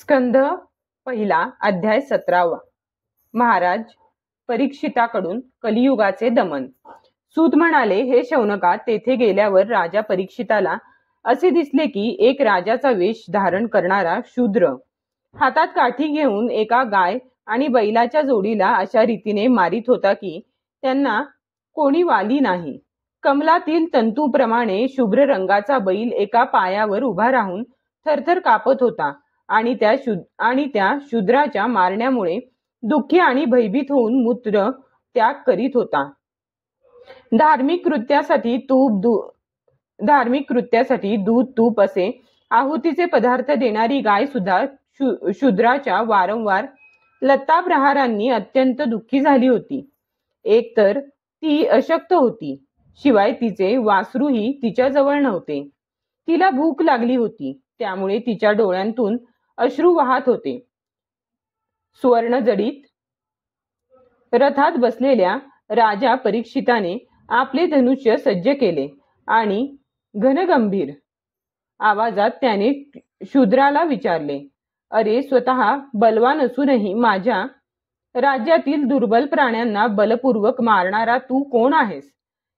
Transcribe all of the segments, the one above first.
स्कंध पहिला अध्याय 17. महाराज परीक्षिताकडून कलियुगाचे दमन. सूत म्हणाले, हे शौनका, तेथे गेल्यावर राजा परीक्षिताला असे दिसले की एक राजाचा वेश धारण करणारा शूद्र हातात काठी घेऊन एका गाय आणि बैलाच्या जोडीला अशा रीतीने मारित होता की त्यांना कोणी वाली नाही. कमलातील तंतूप्रमाणे शुभ्र रंगाचा बैल एका पायावर उभा राहून थरथर कापत होता आणि त्या शूद्राच्या मारण्यामुळे दुःखी आणि भयभीत होऊन मूत्र त्याग करीत होता. धार्मिक कृत्यासाठी दूध, तूप असे आहुतीचे पदार्थ देणारी गाय सुद्धा शूद्राच्या वारंवार लत्ताप्रहारांनी अत्यंत दुःखी झाली होती. एकतर ती अशक्त होती, शिवाय तिचे वासरूही तिच्या जवळ नव्हते. तिला भूक लागली होती, त्यामुळे तिच्या डोळ्यांतून अश्रू वाहत होते. सुवर्णजडित रथात बसलेल्या राजा परीक्षिताने आपले धनुष्य सज्ज केले आणि घनगंभीर आवाजात त्याने शूद्राला विचारले, अरे, स्वतः बलवान असूनही माझ्या राज्यातील दुर्बल प्राण्यांना बलपूर्वक मारणारा तू कोण आहेस?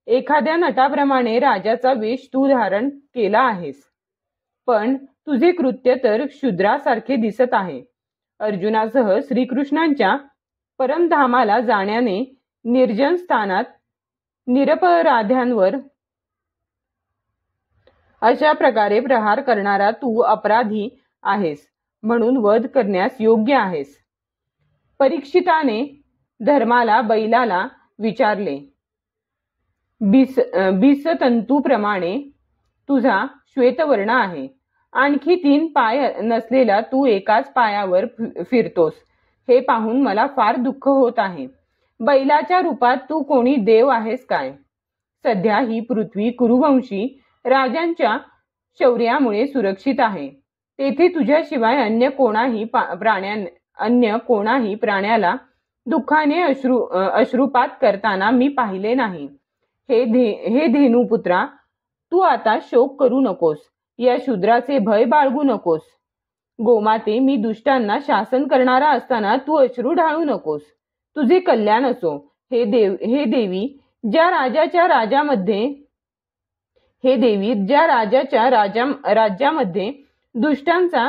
एखाद्या नटाप्रमाणे राजाचा वेश तू धारण केला आहेस, पण तुझे कृत्य तर शूद्रासारखे दिसत आहे. अर्जुनासह श्रीकृष्णांच्या परमधामाला जाण्याने निर्जन स्थानात निरपराध्यांवर अशा प्रकारे प्रहार करणारा तू अपराधी आहेस, म्हणून वध करण्यास योग्य आहेस. परीक्षिताने धर्माला बैलाला विचारले, बिसतंतूप्रमाणे तुझा श्वेतवर्ण आहे. आणखी 3 पाय नसलेला तू एकाच पायावर फिरतोस, हे पाहून मला फार दुःख होत आहे. बैलाच्या रूपात तू कोणी देव आहेस काय? सध्या ही पृथ्वी कुरुवंशी राजांच्या शौर्यामुळे सुरक्षित आहे. तेथे तुझ्याशिवाय अन्य कोणाही प्राण्याला दुःखाने अश्रुपात करताना मी पाहिले नाही. हे धेनुपुत्रा, तू आता शोक करू नकोस, या शूद्राचे भय बाळगू नकोस. गोमाते, मी दुष्टांना शासन करणारा असताना तू अश्रू ढाळू नकोस. तुझे कल्याण असो. हे देवी, ज्या राजाच्या राज्यामध्ये दुष्टांच्या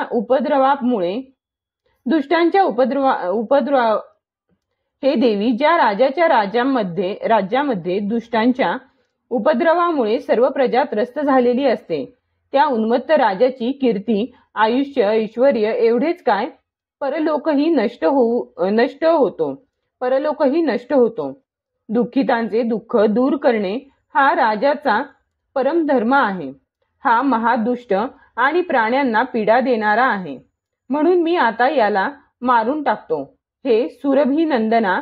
उपद्रवामुळे सर्व प्रजा त्रस्त झालेली असते, त्या उन्मत्त राजाची कीर्ती, आयुष्य, ऐश्वर्य एवढेच काय, परलोकही नष्ट होतो. दुःखितांचे दुःख दूर करणे हा राजाचा परमधर्म आहे. हा महादुष्ट आणि प्राण्यांना पीडा देणारा आहे, म्हणून मी आता याला मारून टाकतो. हे सुरभी नंदना,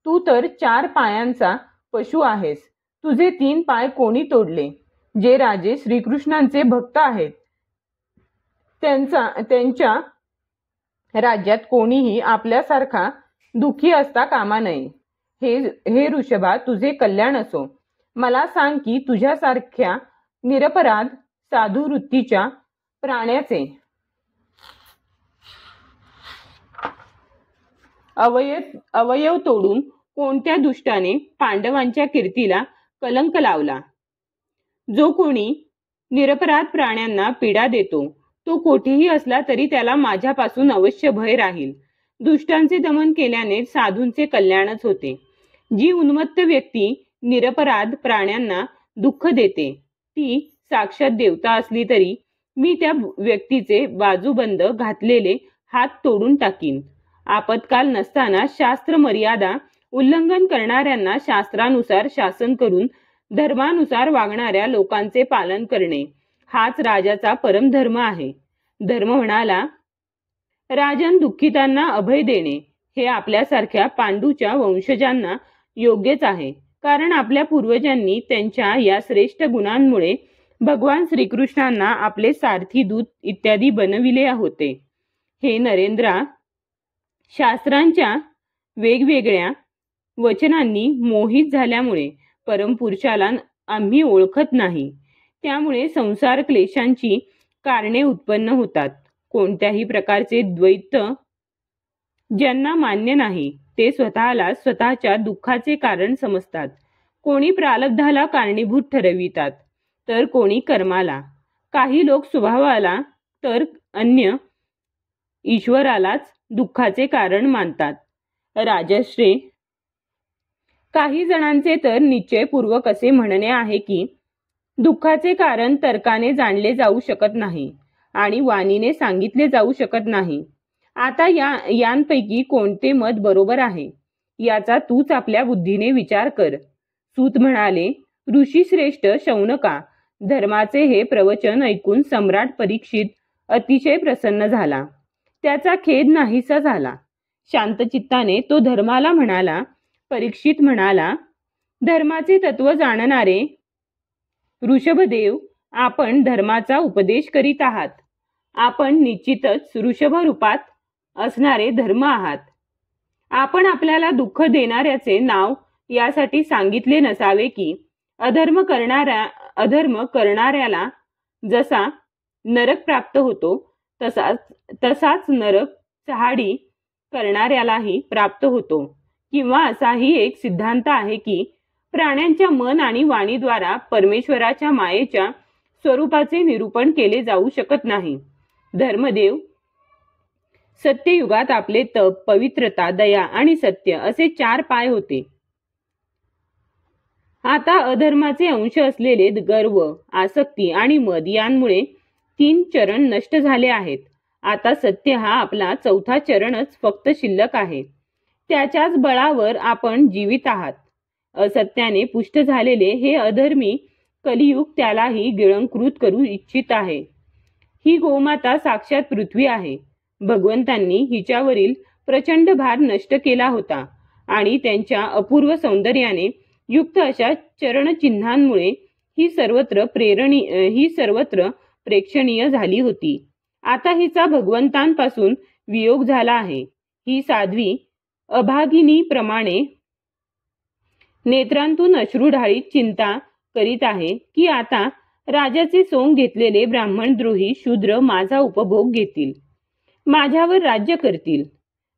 तू तर 4 पायांचा पशु आहेस. तुझे 3 पाय कोणी तोडले? जे राजे श्रीकृष्णांचे भक्त आहेत त्यांच्या राज्यात कोणीही आपल्यासारखा दुःखी असता कामा नये. हे ऋषभा, तुझे कल्याण असो. मला सांग की तुझ्यासारख्या निरपराध साधू वृत्तीच्या प्राण्याचे अवयव तोडून कोणत्या दुष्टाने पांडवांच्या कीर्तीला कलंक लावला? जो कोणी निरपराध प्राण्यांना पीडा देतो, तो कोठेही असला तरी त्याला माझ्यापासून अवश्य भय राहील. दुष्टांचे दमन केल्याने साधूंचे कल्याणच होते. जी उन्मत्त व्यक्ती निरपराध प्राण्यांना दुःख देते, ती साक्षात देवता असली तरी मी त्या व्यक्तीचे बाजूबंद घातलेले हात तोडून टाकीन. आपत्काल नसताना शास्त्र मर्यादा उल्लंघन करणाऱ्यांना शास्त्रानुसार शासन करून धर्मानुसार वागणाऱ्या लोकांचे पालन करणे हाच राजाचा परमधर्म आहे. धर्म म्हणाला, राजन, दुःखितांना अभय देणे हे आपल्यासारख्या पांडूच्या वंशजांना योग्यच आहे, कारण आपल्या पूर्वजांनी त्यांच्या या श्रेष्ठ गुणांमुळे भगवान श्रीकृष्णांना आपले सारथी, दूत इत्यादी बनविले होते. हे नरेंद्रा, शास्त्रांच्या वेगवेगळ्या वचनांनी मोहित झाल्यामुळे परमपुरुषाला आम्ही ओळखत नाही. त्यामुळे संसार क्लेशांची कारणे उत्पन्न होतात. कोणत्याही प्रकारचे द्वैत ज्यांना मान्य नाही ते स्वतःला स्वतःच्या दुःखाचे कारण समजतात. कोणी प्रारब्धाला कारणीभूत ठरवितात तर कोणी कर्माला, काही लोक स्वभावाला तर अन्य ईश्वरालाच दुःखाचे कारण मानतात. राजश्री, काही जणांचे तर निश्चयपूर्वक असे म्हणणे आहे की दुःखाचे कारण तर्काने जाणले जाऊ शकत नाही आणि वाणीने सांगितले जाऊ शकत नाही. आता यांपैकी कोणते मत बरोबर आहे याचा तूच आपल्या बुद्धीने विचार कर. सूत म्हणाले, ऋषी श्रेष्ठ शौनका, धर्माचे हे प्रवचन ऐकून सम्राट परीक्षित अतिशय प्रसन्न झाला. त्याचा खेद नाहीसा झाला. शांतचित्ताने तो धर्माला म्हणाला. परीक्षित म्हणाला, धर्माचे तत्व जाणणारे ऋषभदेव, आपण धर्माचा उपदेश करीत आहात. आपण निश्चितच ऋषभ रूपात असणारे धर्म आहात. आपण आपल्याला दुःख देणाऱ्याचे नाव यासाठी सांगितले नसावे की अधर्म करणाऱ्याला जसा नरक प्राप्त होतो तसाच नरक चहाडी करणाऱ्यालाही प्राप्त होतो. किंवा असाही एक सिद्धांत आहे की प्राण्यांच्या मन आणि वाणीद्वारा परमेश्वराच्या मायेच्या स्वरूपाचे निरूपण केले जाऊ शकत नाही. धर्मदेव, सत्ययुगात आपले तप, पवित्रता, दया आणि सत्य असे 4 पाय होते. आता अधर्माचे अंश असलेले गर्व, आसक्ती आणि मद यांमुळे 3 चरण नष्ट झाले आहेत. आता सत्य हा आपला 4था चरणच फक्त शिल्लक आहे. त्याच्याच बळावर आपण जीवित आहात. असत्याने पुष्ट झालेले हे अधर्मी कलियुग त्यालाही गिळंकृत करू इच्छित आहे. ही गोमाता साक्षात पृथ्वी आहे. भगवंतांनी हिच्यावरील प्रचंड भार नष्ट केला होता आणि त्यांच्या अपूर्व सौंदर्याने युक्त अशा चरणचिन्हांमुळे ही सर्वत्र प्रेक्षणीय झाली होती. आता हिचा भगवंतांपासून वियोग झाला आहे. ही साध्वी अभागिनीप्रमाणे नेत्रांतून अश्रू ढाळीत चिंता करीत आहे की आता राजाचे सोंग घेतलेले ब्राह्मणद्रोही शूद्र माझा उपभोग घेतील, माझ्यावर राज्य करतील.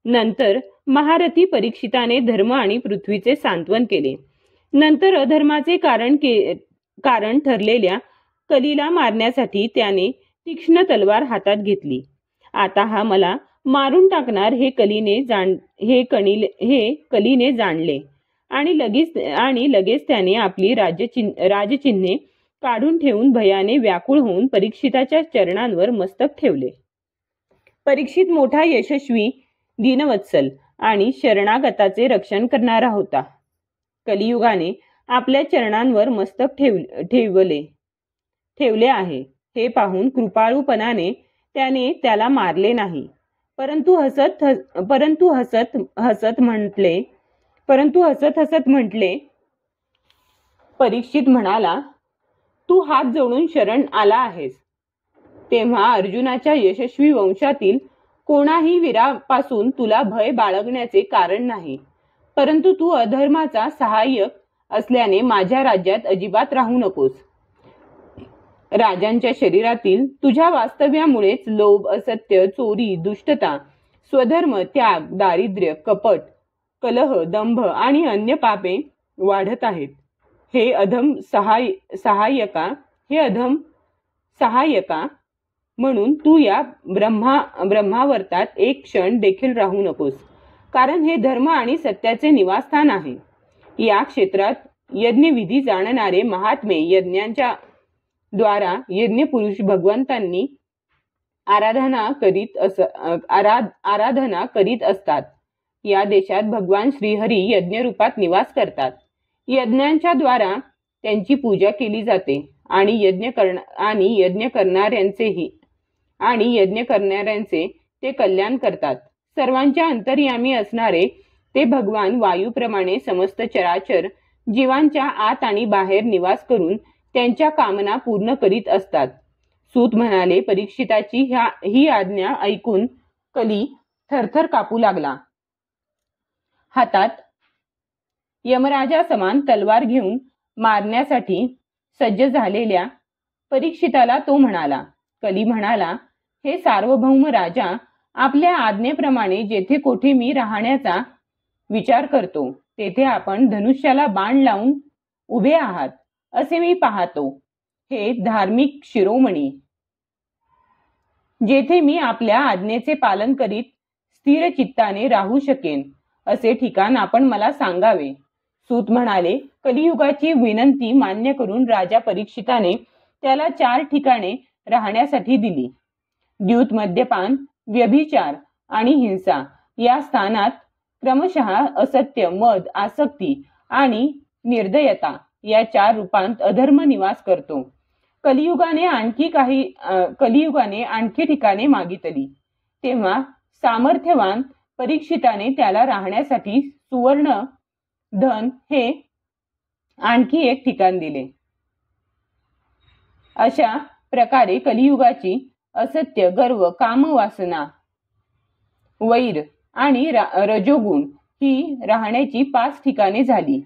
नंतर महारथी परीक्षिताने धर्म आणि पृथ्वीचे सांत्वन केले. नंतर अधर्माचे कारण ठरलेल्या कलीला मारण्यासाठी त्याने तीक्ष्ण तलवार हातात घेतली. आता हा मला मारून टाकणार हे कलीने जाणले आणि लगेच त्याने आपली राजचिन्हे काढून ठेवून भयाने व्याकुळ होऊन परीक्षिताच्या चरणांवर मस्तक ठेवले. परीक्षित मोठा यशस्वी, दीनवत्सल आणि शरणागताचे रक्षण करणारा होता. कलियुगाने आपल्या चरणांवर मस्तक ठेवले आहे हे पाहून कृपाळूपणाने त्याने त्याला मारले नाही, परंतु हसत हसत म्हटले. परीक्षित म्हणाला, तू हात जोडून शरण आला आहेस तेव्हा अर्जुनाच्या यशस्वी वंशातील कोणाही वीरापासून तुला भय बाळगण्याचे कारण नाही. परंतु तू अधर्माचा सहाय्यक असल्याने माझ्या राज्यात अजिबात राहू नकोस. राजांच्या शरीरातील तुझ्या वास्तव्यामुळेच लोभ, असत्य, चोरी, दुष्टता, स्वधर्म, त्याग, दारिद्र्य, कपट, कलह, दंभ आणि अन्य पापे वाढत आहेत. हे अधम सहाय्यका म्हणून तू या ब्रह्मावर्तात एक क्षण देखील राहू नकोस, कारण हे धर्म आणि सत्याचे निवासस्थान आहे. या क्षेत्रात यज्ञविधी जाणणारे महात्मे यज्ञांच्या द्वारा यज्ञपुरुष भगवंतांनी आराधना करीत असतात. या देशात भगवान श्रीहरी यज्ञ रूपात निवास करतात. यज्ञांच्या द्वारा त्यांची पूजा केली जाते आणि यज्ञ करणाऱ्यांचे ते कल्याण करतात. सर्वांच्या अंतर्यामी असणारे ते भगवान वायूप्रमाणे समस्त चराचर जीवांच्या आत आणि बाहेर निवास करून त्यांच्या कामना पूर्ण करीत असतात. सूत म्हणाले, परीक्षिताची ही आज्ञा ऐकून कली थरथर कापू लागला. हातात यमराजा समान तलवार घेऊन मारण्यासाठी सज्ज झालेल्या परीक्षिताला तो म्हणाला. कली म्हणाला, हे सार्वभौम राजा, आपल्या आज्ञेप्रमाणे जेथे कोठे मी राहण्याचा विचार करतो तेथे आपण धनुष्याला बाण लावून उभे आहात असे मी पाहतो. हे धार्मिक शिरोमणी, जेथे मी आपल्या आज्ञेचे पालन करीत स्थिर चित्ताने राहू शकेन असे ठिकाण आपण मला सांगावे. सूत म्हणाले, कलियुगाची विनंती मान्य करून राजा परीक्षिताने त्याला 4 ठिकाणे राहण्यासाठी दिली. द्यूत, मद्यपान, व्यभिचार आणि हिंसा या स्थानात क्रमशः असत्य, मद, आसक्ती आणि निर्दयता या 4 रूपांत अधर्म निवास करतो. कलियुगाने आणखी ठिकाणे मागितली तेव्हा सामर्थ्यवान परीक्षिताने त्याला राहण्यासाठी सुवर्ण धन हे आणखी एक ठिकाण दिले. अशा प्रकारे कलियुगाची असत्य, गर्व, कामवासना, वैर आणि रजोगुण ही राहण्याची 5 ठिकाणे झाली.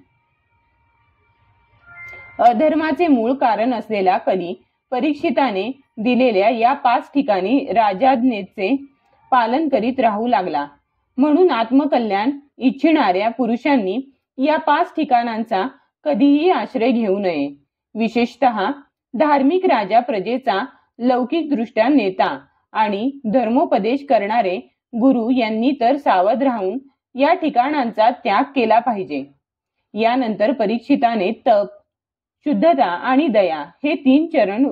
अधर्माचे मूळ कारण असलेला कली परीक्षिताने दिलेल्या या 5 ठिकाणी राजाज्ञेचे पालन करीत राहू लागला. म्हणून आत्मकल्याण इच्छिणाऱ्या पुरुषांनी या 5 ठिकाणांचा कधीही आश्रय घेऊ नये. विशेषतः धार्मिक राजा, प्रजेचा लौकिक दृष्ट्या नेता आणि धर्मोपदेश करणारे गुरु यांनी तर सावध राहून या ठिकाणांचा त्याग केला पाहिजे. यानंतर परीक्षिताने तप, शुद्धता आणि दया हे 3 चरण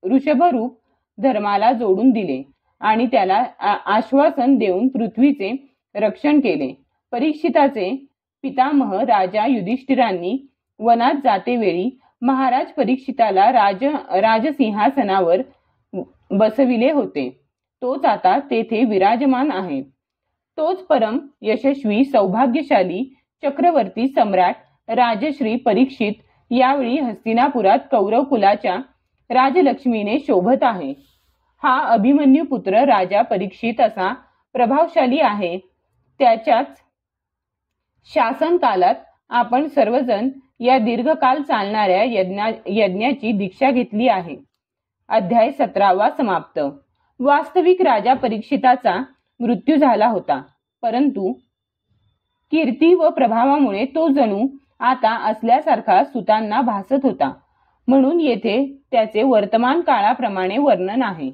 ऋषभरूप धर्माला जोडून दिले आणि त्याला आश्वासन देऊन पृथ्वीचे रक्षण केले. परीक्षिताचे पितामह राजा युधिष्ठिरांनी वनात जातेवेळी महाराज परीक्षिताला राजसिंहासनावर बसविले होते. तोच आता तेथे विराजमान आहे. तोच परम यशस्वी, सौभाग्यशाली चक्रवर्ती सम्राट राजश्री परीक्षित यावेळी हस्तिनापुरात कौरव कुलाच्या राजलक्ष्मीने शोभत आहे. हा अभिमन्यू पुत्र राजा परीक्षित असा प्रभावशाली आहे. त्याच्याच शासन कालात आपण सर्वजण या दीर्घकाल चालणाऱ्या यज्ञाची दीक्षा घेतली आहे. अध्याय 17 समाप्त. वास्तविक राजा परीक्षिताचा मृत्यू झाला होता, परंतु कीर्ती व प्रभावामुळे तो जणू आता असल्यासारखा सुतांना भासत होता. म्हणून येथे त्याचे वर्तमान काळाप्रमाणे वर्णन आहे.